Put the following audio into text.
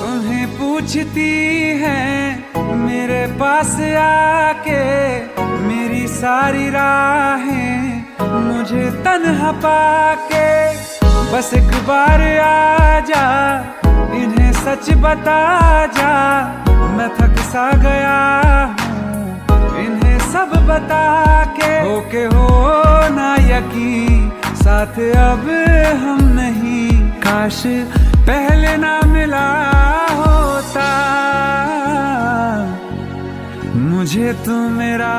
तुम्हें पूछती है मेरे पास आके, मेरी सारी राहें मुझे तन्हा पाके। बस एक बार आ जा, इन्हें सच बता जा, मैं थक सा गया हूँ इन्हें सब बता के। होके हो ना यकीन, साथ अब हम नहीं, काश पहले ना मिला होता मुझे तू मेरा